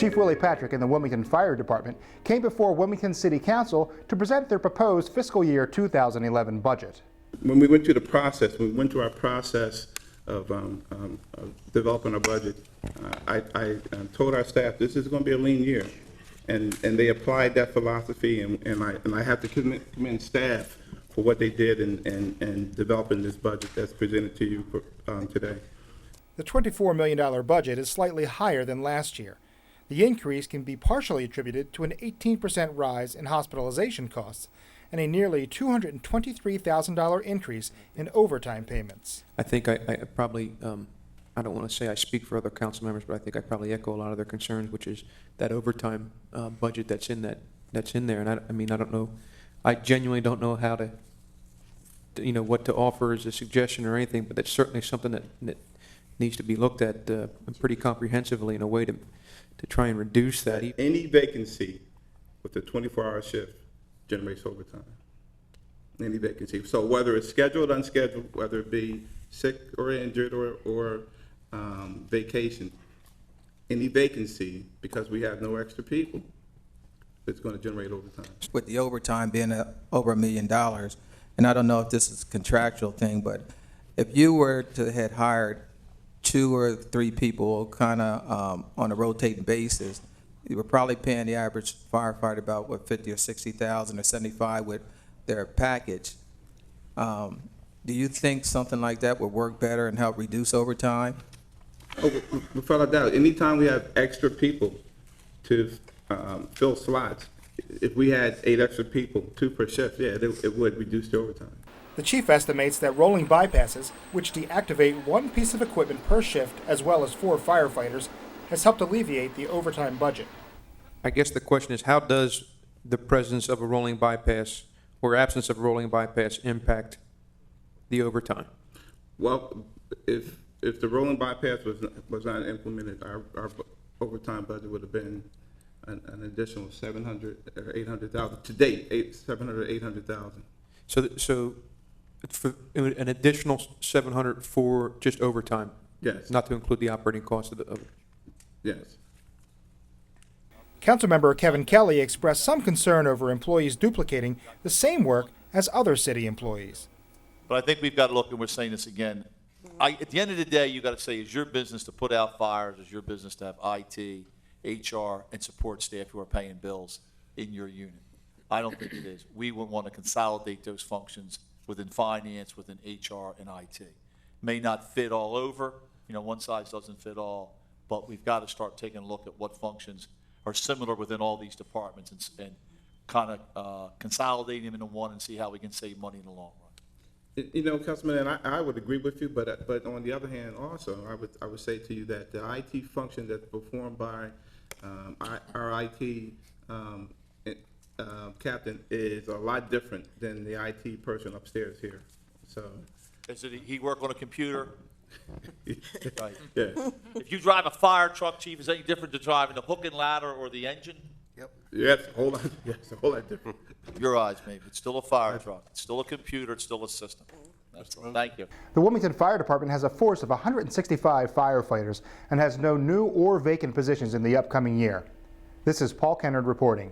Chief Willie Patrick and the Wilmington Fire Department came before Wilmington City Council to present their proposed fiscal year 2011 budget. When we went through our process of developing our budget, I told our staff this is going to be a lean year, and they applied that philosophy, and I have to commend staff for what they did in developing this budget that's presented to you today. The $24 million budget is slightly higher than last year. The increase can be partially attributed to an 18% rise in hospitalization costs and a nearly $223,000 increase in overtime payments. I think I probably, I don't want to say I speak for other council members, but I think I probably echo a lot of their concerns, which is that overtime budget that's in there. And I mean, I don't know, I genuinely don't know how to, what to offer as a suggestion or anything, but that's certainly something that needs to be looked at pretty comprehensively in a way to try and reduce that. Any vacancy with a 24-hour shift generates overtime. Any vacancy. So whether it's scheduled, unscheduled, whether it be sick or injured or vacation, any vacancy, because we have no extra people, it's going to generate overtime. With the overtime being over $1 million, and I don't know if this is a contractual thing, but if you were to have hired 2 or 3 people kind of on a rotating basis, you were probably paying the average firefighter about what, 50 or 60,000 or 75 with their package. Do you think something like that would work better and help reduce overtime? Oh, without a doubt. Anytime we have extra people to fill slots, if we had 8 extra people, 2 per shift, yeah, it would reduce the overtime. The chief estimates that rolling bypasses, which deactivate 1 piece of equipment per shift as well as 4 firefighters, has helped alleviate the overtime budget. I guess the question is, how does the presence of a rolling bypass or absence of a rolling bypass impact the overtime? Well, if the rolling bypass was not implemented, our overtime budget would have been an additional 700 or 800,000 to date, 700 or 800,000. So for an additional 700 for just overtime. Yes. Not to include the operating cost of it. Yes. Councilmember Kevin Kelly expressed some concern over employees duplicating the same work as other city employees. But I think we've got to look, and we're saying this again, at the end of the day, you got to say, it's your business to put out fires, it's your business to have IT, HR, and support staff who are paying bills in your unit. I don't think it is. We would want to consolidate those functions within finance, within HR, and IT. May not fit all over, one size doesn't fit all, but we've got to start taking a look at what functions are similar within all these departments and kind of consolidating them into one and see how we can save money in the long run. Councilman, and I would agree with you, but on the other hand, also, I would say to you that the IT function that's performed by our IT captain is a lot different than the IT person upstairs here. So, Is it he work on a computer? Right. yeah. If you drive a fire truck, chief, is that any different to driving the hook and ladder or the engine? Yep. Yes, a whole lot different. Your eyes, maybe. It's still a fire truck. It's still a computer. It's still a system. Thank you. The Wilmington Fire Department has a force of 165 firefighters and has no new or vacant positions in the upcoming year. This is Paul Kennard reporting.